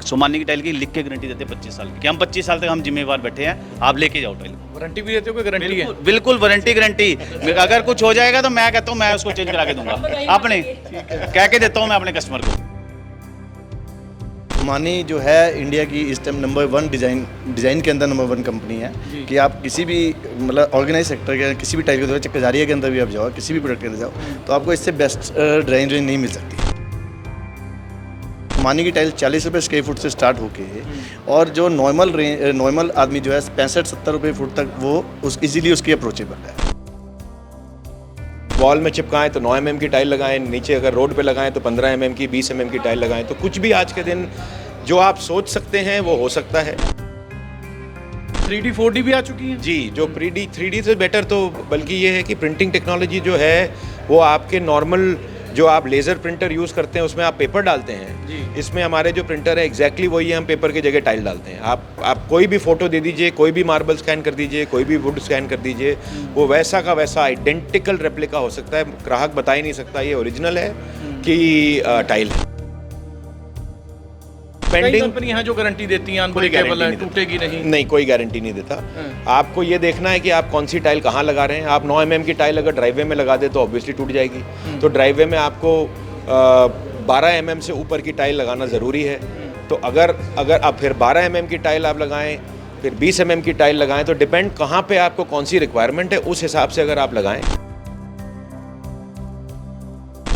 सोमानी की टाइल की लिख के गारंटी देते हैं 25 साल की, कि हम 25 साल तक हम जिम्मेवार बैठे हैं, आप लेके जाओ टाइल। वारंटी भी देते हो, कोई गारंटी है? बिल्कुल वारंटी गारंटी। अगर कुछ हो जाएगा तो मैं कहता हूँ मैं उसको चेंज करा के दूंगा, अपने कह के देता हूँ मैं अपने कस्टमर को। सोमानी जो है इंडिया की इस टाइम नंबर 1 डिज़ाइन के अंदर नंबर 1 कंपनी है कि आप किसी भी मतलब ऑर्गेनाइज सेक्टर के किसी भी टाइप के चक्कजारिया के अंदर भी आप जाओ, किसी भी प्रोडक्ट के अंदर जाओ, तो आपको इससे बेस्ट डिज़ाइन रेंज नहीं मिल सकती। सोमानी की टाइल 40 रुपये स्क्वायर फुट से स्टार्ट होके और जो नॉर्मल आदमी जो है 65-70 रुपये फुट तक वो इजीली उसकी अप्रोचेबल है। वॉल में चिपकाएं तो 9 mm की टाइल लगाएं, नीचे अगर रोड पे लगाएं तो 15 mm की, 20 mm की टाइल लगाएं, तो कुछ भी आज के दिन जो आप सोच सकते हैं वो हो सकता है। 3D 4D भी आ चुकी है जी, जो 3D से बेटर तो बल्कि ये है कि प्रिंटिंग टेक्नोलॉजी जो है वो आपके नॉर्मल जो आप लेज़र प्रिंटर यूज़ करते हैं उसमें आप पेपर डालते हैं जी। इसमें हमारे जो प्रिंटर है एग्जैक्टली वही है, हम पेपर की जगह टाइल डालते हैं। आप कोई भी फ़ोटो दे दीजिए, कोई भी मार्बल स्कैन कर दीजिए, कोई भी वुड स्कैन कर दीजिए, वो वैसा का वैसा आइडेंटिकल रेप्लिका हो सकता है। ग्राहक बता ही नहीं सकता ये ओरिजिनल है कि टाइल है। कई पेंडिंग कंपनी हैं जो गारंटी देती हैं अनब्रेकेबल है, टूटेगी नहीं। नहीं, कोई गारंटी नहीं देता। आपको ये देखना है कि आप कौन सी टाइल कहाँ लगा रहे हैं। आप 9 mm की टाइल अगर ड्राइववे में लगा दे तो ऑब्वियसली टूट जाएगी, तो ड्राइववे में आपको 12 mm से ऊपर की टाइल लगाना ज़रूरी है। तो अगर आप फिर 12 mm की टाइल आप लगाएं, फिर 20 mm की टाइल लगाएं, तो डिपेंड कहाँ पे आपको कौन सी रिक्वायरमेंट है, उस हिसाब से अगर आप लगाएं।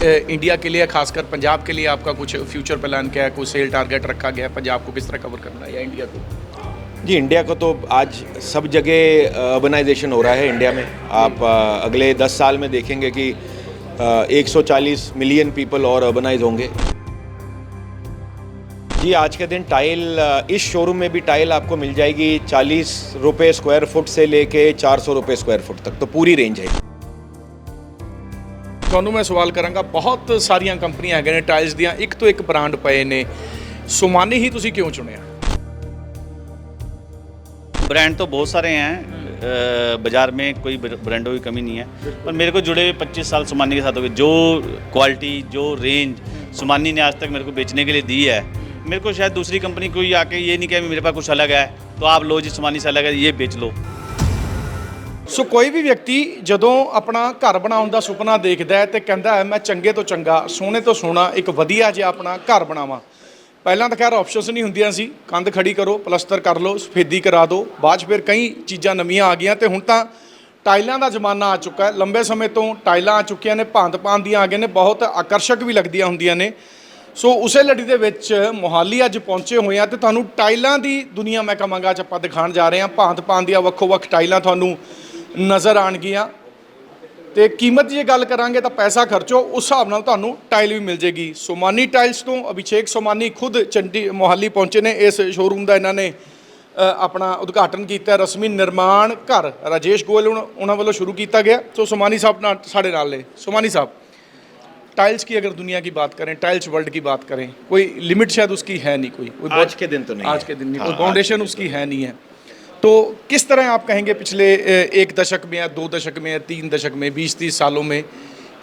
इंडिया के लिए, खासकर पंजाब के लिए आपका कुछ फ्यूचर प्लान क्या है? कोई सेल टारगेट रखा गया है पंजाब को किस तरह कवर करना है, या इंडिया को? जी, इंडिया को तो आज सब जगह अर्बनाइजेशन हो रहा है इंडिया में। आप अगले 10 साल में देखेंगे कि 140 मिलियन पीपल और अर्बनाइज होंगे। जी, आज के दिन टाइल इस शोरूम में भी टाइल आपको मिल जाएगी 40 रुपये स्क्वायर फुट से लेके 400 रुपये स्क्वायर फुट तक, तो पूरी रेंज है। ਤੁਹਾਨੂੰ मैं सवाल करांगा, बहुत सारिया कंपनियां है ने टाइल्स दियां, एक तो एक ब्रांड पे ने, सोमानी ही तुसी क्यों चुनिया? ब्रांड तो बहुत सारे हैं, बाज़ार में कोई ब्रांडों की कमी नहीं है, पर मेरे को जुड़े हुए 25 साल सोमानी के साथ हो गए। जो क्वालिटी, जो रेंज सोमानी ने आज तक मेरे को बेचने के लिए दी है, मेरे को शायद दूसरी कंपनी कोई आके ये नहीं कहे मेरे पास कुछ अलग है तो आप लो जी सोमानी से अलग है ये बेच लो। ਸੋ ਕੋਈ ਵੀ ਵਿਅਕਤੀ ਜਦੋਂ ਆਪਣਾ ਘਰ ਬਣਾਉਣ ਦਾ ਸੁਪਨਾ ਦੇਖਦਾ ਹੈ ਤੇ ਕਹਿੰਦਾ ਹੈ ਮੈਂ ਚੰਗੇ ਤੋਂ ਚੰਗਾ, ਸੋਹਣੇ ਤੋਂ ਸੋਹਣਾ ਇੱਕ ਵਧੀਆ ਜਿਹਾ ਆਪਣਾ ਘਰ ਬਣਾਵਾਂ। ਪਹਿਲਾਂ ਤਾਂ ਖੈਰ ਆਪਸ਼ਨਸ ਨਹੀਂ ਹੁੰਦੀਆਂ ਸੀ, ਕੰਧ ਖੜੀ ਕਰੋ, ਪਲਸਤਰ ਕਰ ਲਓ, ਸਫੇਦੀ ਕਰਾ ਦਿਓ, ਬਾਅਦ 'ਚ ਫਿਰ ਕਈ ਚੀਜ਼ਾਂ ਨਵੀਆਂ ਆ ਗਈਆਂ ਤੇ ਹੁਣ ਤਾਂ ਟਾਈਲਾਂ ਦਾ ਜ਼ਮਾਨਾ ਆ ਚੁੱਕਾ ਹੈ। ਲੰਬੇ ਸਮੇਂ ਤੋਂ ਟਾਈਲਾਂ ਆ ਚੁੱਕੀਆਂ ਨੇ, ਭਾਂਤ-ਭਾਂਤ ਦੀਆਂ ਆ ਗਏ ਨੇ, ਬਹੁਤ ਆਕਰਸ਼ਕ ਵੀ ਲੱਗਦੀਆਂ ਹੁੰਦੀਆਂ ਨੇ। ਸੋ ਉਸੇ ਲੜੀ ਦੇ ਵਿੱਚ ਮੋਹਾਲੀ ਅੱਜ ਪਹੁੰਚੇ ਹੋਏ ਆ ਤੇ ਤੁਹਾਨੂੰ ਟਾਈਲਾਂ ਦੀ ਦੁਨੀਆ ਮੈਂ ਕਹਾਂਗਾ ਅੱਜ ਆਪਾਂ ਦਿਖਾਉਣ ਜਾ ਰਹੇ ਹਾਂ। ਭਾਂਤ-ਭਾਂਤ ਦੀਆਂ ਵੱਖੋ-ਵੱਖ ਟਾਈਲਾਂ ਤੁਹਾਨੂੰ ਨਜ਼ਰ ਆਉਣਗੀਆਂ ਤੇ ਕੀਮਤ ਦੀ ਜੇ ਗੱਲ ਕਰਾਂਗੇ ਤਾਂ ਪੈਸਾ ਖਰਚੋ ਉਸ ਹਿਸਾਬ ਨਾਲ ਤੁਹਾਨੂੰ ਟਾਈਲ ਵੀ ਮਿਲ ਜੇਗੀ। सोमानी टाइल्स ਤੋਂ ਅਭਿਸ਼ੇਕ सोमानी खुद ਮੋਹਾਲੀ ਪਹੁੰਚੇ ਨੇ। ਇਸ ਸ਼ੋਰੂਮ ਦਾ ਇਹਨਾਂ ਨੇ ਆਪਣਾ ਉਦਘਾਟਨ ਕੀਤਾ, ਰਸਮੀ ਨਿਰਮਾਣ ਘਰ ਰਾਜੇਸ਼ ਗੋਇਲ ਉਹਨਾਂ ਵੱਲੋਂ ਸ਼ੁਰੂ ਕੀਤਾ ਗਿਆ। ਸੋ सोमानी साहब ਨਾਲ ਸਾਡੇ ਨਾਲ ਨੇ। सोमानी साहब, टाइल्स की अगर दुनिया की बात करें, टाइल्स वर्ल्ड की बात करें, कोई लिमिट शायद उसकी है नहीं, कोई आज के दिन तो नहीं, आज के दिन नहीं, कोई फाउंडेशन उसकी है नहीं है। तो किस तरह आप कहेंगे पिछले 1 दशक में या 2 दशक में या 3 दशक में, 20-30 सालों में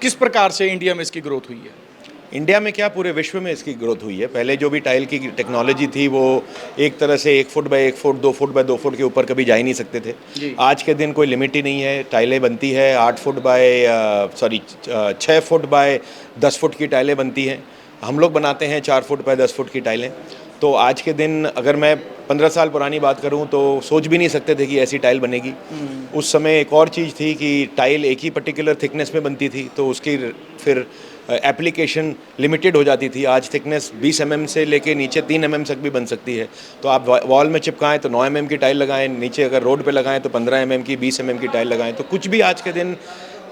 किस प्रकार से इंडिया में इसकी ग्रोथ हुई है? इंडिया में क्या पूरे विश्व में इसकी ग्रोथ हुई है। पहले जो भी टाइल की टेक्नोलॉजी थी वो एक तरह से 1 foot by 1 foot, 2 foot by 2 foot के ऊपर कभी जा ही नहीं सकते थे। आज के दिन कोई लिमिट ही नहीं है। टाइलें बनती है 8 foot by 6 foot by 10 foot की टाइलें बनती हैं। हम लोग बनाते हैं 4 फुट बाय 10 फुट की टाइलें। तो आज के दिन अगर मैं 15 साल पुरानी बात करूं तो सोच भी नहीं सकते थे कि ऐसी टाइल बनेगी। उस समय एक और चीज़ थी कि टाइल एक ही पर्टिकुलर थिकनेस में बनती थी, तो उसकी फिर एप्लीकेशन लिमिटेड हो जाती थी। आज थिकनेस 20 mm से लेके नीचे 3 mm तक भी बन सकती है। तो आप वॉल में चिपकाएं तो 9 mm की टाइल लगाएं, नीचे अगर रोड पे लगाएं तो 15 mm की, 20 mm की टाइल लगाएं, तो कुछ भी आज के दिन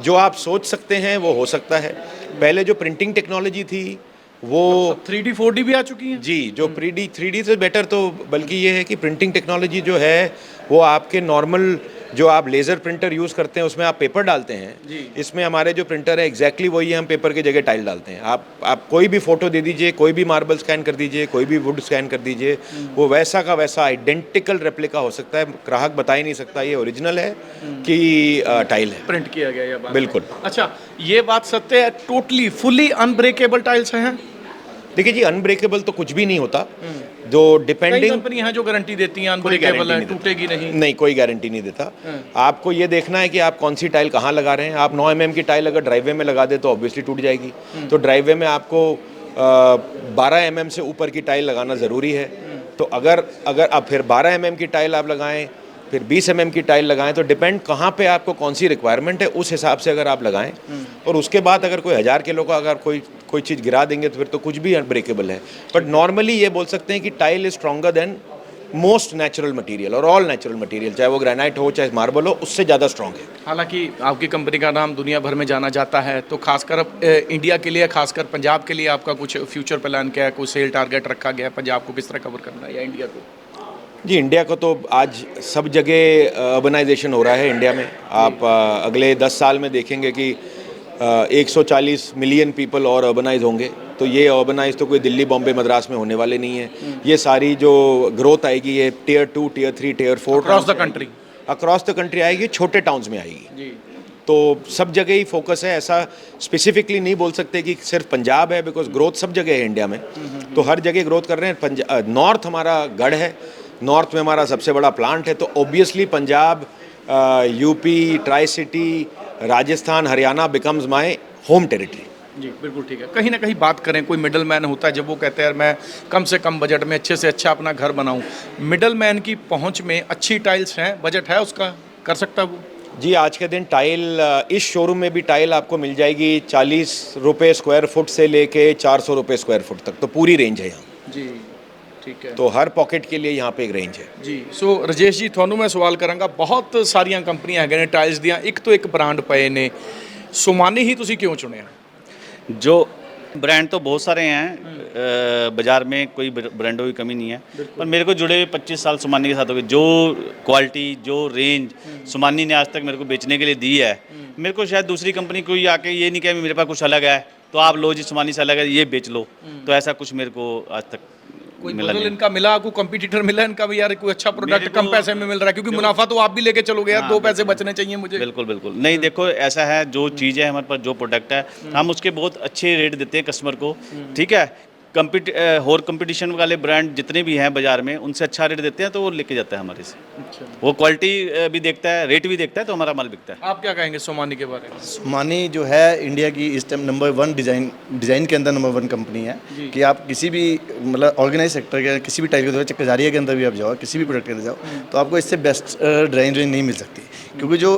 जो आप सोच सकते हैं वो हो सकता है। पहले जो प्रिंटिंग टेक्नोलॉजी थी वो 3D 4D भी आ चुकी है जी, जो 3D से बेटर तो बल्कि ये है कि प्रिंटिंग टेक्नोलॉजी जो है वो आपके नॉर्मल जो आप लेज़र प्रिंटर यूज़ करते हैं उसमें आप पेपर डालते हैं, इसमें हमारे जो प्रिंटर है एग्जैक्टली वही है, हम पेपर की जगह टाइल डालते हैं। आप कोई भी फ़ोटो दे दीजिए, कोई भी मार्बल स्कैन कर दीजिए, कोई भी वुड स्कैन कर दीजिए, वो वैसा का वैसा आइडेंटिकल रेप्लिका हो सकता है। ग्राहक बता ही नहीं सकता ये ओरिजिनल है कि टाइल है, प्रिंट किया गया या बिल्कुल। अच्छा, ये बात सत्य है, टोटली फुली अनब्रेकेबल टाइल्स हैं? देखिए जी, अनब्रेकेबल तो कुछ भी नहीं होता, जो कई डिपेंडिंग कंपनी हैं जो गारंटी देती हैं अनब्रेकेबल है, टूटेगी नहीं। नहीं, कोई गारंटी नहीं देता। आपको ये देखना है कि आप कौन सी टाइल कहाँ लगा रहे हैं। आप 9 mm की टाइल अगर ड्राइववे में लगा दे तो ऑब्वियसली टूट जाएगी। तो ड्राइववे में आपको 12 mm से ऊपर की टाइल लगाना ज़रूरी है। तो अगर आप फिर 12 mm की टाइल आप लगाएं, फिर 20 mm की टाइल लगाएं, तो डिपेंड कहाँ पे आपको कौन सी रिक्वायरमेंट है, उस हिसाब से अगर आप लगाएं। और उसके बाद अगर कोई 1000 किलो का अगर कोई चीज़ गिरा देंगे तो फिर तो कुछ भी अनब्रेकेबल है। बट नॉर्मली ये बोल सकते हैं कि tile is stronger than most natural material और ऑल नेचुरल मटेरियल, चाहे वो ग्रेनाइट हो चाहे मार्बल हो, उससे ज़्यादा स्ट्रॉन्ग है। हालांकि आपकी कंपनी का नाम दुनिया भर में जाना जाता है, तो खासकर अब इंडिया के लिए, खासकर पंजाब के लिए आपका कुछ फ्यूचर प्लान क्या है? कोई सेल टारगेट रखा गया है पंजाब को किस तरह कवर करना है, या इंडिया को? जी, इंडिया को तो आज सब जगह अर्बनाइजेशन हो रहा है इंडिया में। आप अगले 10 साल में देखेंगे कि 140 मिलियन पीपल और अर्बनाइज होंगे। तो ये अर्बनाइज तो कोई दिल्ली, बॉम्बे, मद्रास में होने वाले नहीं है। ये सारी जो ग्रोथ आएगी ये Tier 2, Tier 3, Tier 4 across the country आएगी, छोटे टाउन्स में आएगी। तो सब जगह ही फोकस है। ऐसा स्पेसिफिकली नहीं बोल सकते कि सिर्फ पंजाब है, बिकॉज ग्रोथ सब जगह है इंडिया में। तो हर जगह ग्रोथ कर रहे हैं। नॉर्थ हमारा गढ़ है, नॉर्थ में हमारा सबसे बड़ा प्लांट है। तो obviously Punjab, UP, tri city, Rajasthan, Haryana becomes my home territory. जी बिल्कुल ठीक है। कहीं ना कहीं बात करें, कोई मिडल मैन होता है जब वो कहते हैं यार मैं कम से कम बजट में अच्छे से अच्छा अपना घर बनाऊं, मिडल मैन की पहुंच में अच्छी टाइल्स हैं, बजट है उसका, कर सकता है वो? जी, आज के दिन टाइल इस शोरूम में भी टाइल आपको मिल जाएगी 40 रुपये स्क्वायर फुट से लेके 400 रुपये स्क्वायर फुट तक। तो पूरी रेंज है यहाँ। जी ठीक है। तो हर पॉकेट के लिए यहाँ पे एक रेंज है। जी सो राजेश जी, ਤੁਹਾਨੂੰ मैं सवाल करांगा, बहुत सारिया कंपनियां है ने टाइल्स दियां, एक तो एक ब्रांड पे ने, सोमानी ही तुसी क्यों चुनिया? जो ब्रांड तो बहुत सारे हैं बाज़ार में, कोई ब्रांडों की कमी नहीं है, पर मेरे को जुड़े हुए 25 साल सोमानी के साथ हो गए। जो क्वालिटी, जो रेंज सोमानी ने आज तक मेरे को बेचने के लिए दी है, मेरे को शायद दूसरी कंपनी कोई आके ये नहीं कहे मेरे पास कुछ अलग है तो आप लो जी, सोमानी से अलग है ये बेच लो। तो ऐसा कुछ मेरे को आज तक कोई मिला बदल नहीं। इनका मिला, कोई कंपटीटर मिला इनका भी यार कोई अच्छा प्रोडक्ट कम पैसे में मिल रहा है? क्योंकि मुनाफा तो आप भी लेके चलोगे यार, 2 पैसे बचने चाहिए मुझे। बिल्कुल बिल्कुल नहीं, देखो ऐसा है, जो चीज़ है हमारे पास, जो प्रोडक्ट है, हम उसके बहुत अच्छे रेट देते हैं कस्टमर को। ठीक है, और कंपटीशन वाले ब्रांड जितने भी हैं बाजार में, उनसे अच्छा रेट देते हैं तो वो लेके जाता है हमारे से। वो क्वालिटी भी देखता है, रेट भी देखता है, तो हमारा माल बिकता है। आप क्या कहेंगे सोमानी के बारे में? सोमानी जो है इंडिया की इस टाइम नंबर 1 डिज़ाइन के अंदर नंबर 1 कंपनी है। कि आप किसी भी मतलब ऑर्गेनाइज सेक्टर के किसी भी टाइप के, चाहे कजारिया के अंदर भी आप जाओ, किसी भी प्रोडक्ट के अंदर जाओ, तो आपको इससे बेस्ट डिज़ाइन रेंज नहीं मिल सकती। क्योंकि जो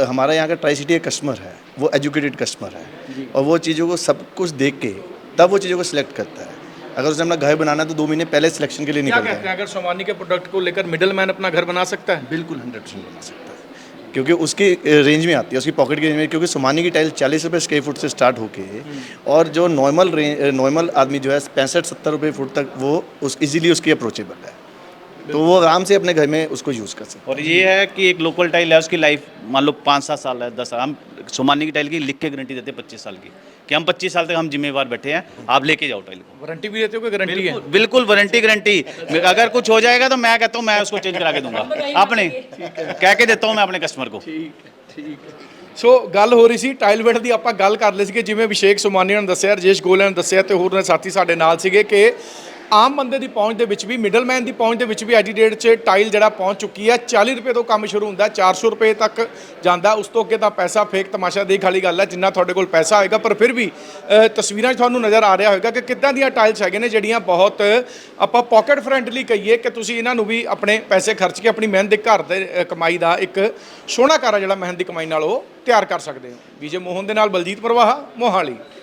हमारा यहाँ का ट्राई सिटी का कस्टमर है वो एजुकेटेड कस्टमर है, और वो चीज़ों को सब कुछ देख के तब वो चीज़ों को सिलेक्ट करता है। अगर उसने अपना घर बनाना है तो 2 महीने पहले सिलेक्शन के लिए क्या निकलता कहते है। हैं, अगर सोमानी के प्रोडक्ट को लेकर मिडल मैन अपना घर बना सकता है? बिल्कुल 100% बना सकता है, क्योंकि उसकी रेंज में आती है, उसकी पॉकेट की रेंज में। क्योंकि सोमानी की टाइल 40 रुपये स्क्वायर फुट से स्टार्ट होके, और जो नॉर्मल आदमी जो है 65-70 रुपये फुट तक वो ईजिली उसकी अप्रोचेबल है, तो वो आराम से अपने घर में उसको यूज़ कर सकते हैं। और ये है कि एक लोकल टाइल है, उसकी लाइफ मान लो 5-7 साल है, 10 साल। हम सोमानी की टाइल की लिख के गारंटी देते हैं 25 साल की, कि हम 25 साल तक हम जिम्मेवार बैठे हैं, आप लेके जाओ टाइल को। वारंटी भी देते हो कि गारंटी है? बिल्कुल वारंटी। अगर कुछ हो जाएगा तो मैं कहता हूँ मैं उसको चेंज करा के दूंगा, अपने कह के देता हूँ मैं अपने कस्टमर को। ਸੋ ਗੱਲ ਹੋ ਰਹੀ ਸੀ ਟਾਈਲ ਵੇਟ ਦੀ, ਆਪਾਂ ਗੱਲ ਕਰ ਲਈ ਸੀ ਕਿ ਜਿਵੇਂ ਅਭਿਸ਼ੇਕ ਸੋਮਾਨੀ ਨੇ ਦੱਸਿਆ, ਰਜੇਸ਼ ਗੋਲੇ ਨੇ ਦੱਸਿਆ ਤੇ ਹੋਰ ਨੇ ਸਾਥੀ ਸਾਡੇ ਨਾਲ ਸੀਗੇ ਕਿ ਆਮ ਬੰਦੇ ਦੀ ਪਹੁੰਚ ਦੇ ਵਿੱਚ ਵੀ, ਮਿਡਲਮੈਨ ਦੀ ਪਹੁੰਚ ਦੇ ਵਿੱਚ ਵੀ ਅੱਜ ਦੀ ਡੇਟ 'ਚ ਟਾਈਲ ਜਿਹੜਾ ਪਹੁੰਚ ਚੁੱਕੀ ਹੈ। 40 ਰੁਪਏ ਤੋਂ ਕੰਮ ਸ਼ੁਰੂ ਹੁੰਦਾ, 400 ਰੁਪਏ ਤੱਕ ਜਾਂਦਾ, ਉਸ ਤੋਂ ਅੱਗੇ ਤਾਂ ਪੈਸਾ ਫੇਕ ਤਮਾਸ਼ਾ ਦੇਖ ਵਾਲੀ ਗੱਲ ਹੈ, ਜਿੰਨਾ ਤੁਹਾਡੇ ਕੋਲ ਪੈਸਾ ਹੋਏਗਾ। ਪਰ ਫਿਰ ਵੀ ਤਸਵੀਰਾਂ 'ਚ ਤੁਹਾਨੂੰ ਨਜ਼ਰ ਆ ਰਿਹਾ ਹੋਵੇਗਾ ਕਿ ਕਿੱਦਾਂ ਦੀਆਂ ਟਾਈਲਸ ਹੈਗੇ ਨੇ ਜਿਹੜੀਆਂ ਬਹੁਤ ਆਪਾਂ ਪਾਕਟ ਫਰੈਂਡਲੀ ਕਹੀਏ, ਕਿ ਤੁਸੀਂ ਇਹਨਾਂ ਨੂੰ ਵੀ ਆਪਣੇ ਪੈਸੇ ਖਰਚ ਕੇ ਆਪਣੀ ਮਿਹਨਤ ਦੇ ਘਰ ਦੇ ਕਮਾਈ ਦਾ ਇੱਕ ਸੋਹਣਾ ਘਰ ਆ ਜਿਹੜਾ ਮਿਹਨਤ ਦੀ ਕਮਾਈ ਨਾਲ ਉਹ ਤਿਆਰ ਕਰ ਸਕਦੇ ਹੋ। ਵਿਜੇ ਮੋਹਨ ਦੇ ਨਾਲ ਬਲਜੀਤ ਪ੍ਰਵਾਹਾ, ਮੋਹਾਲੀ।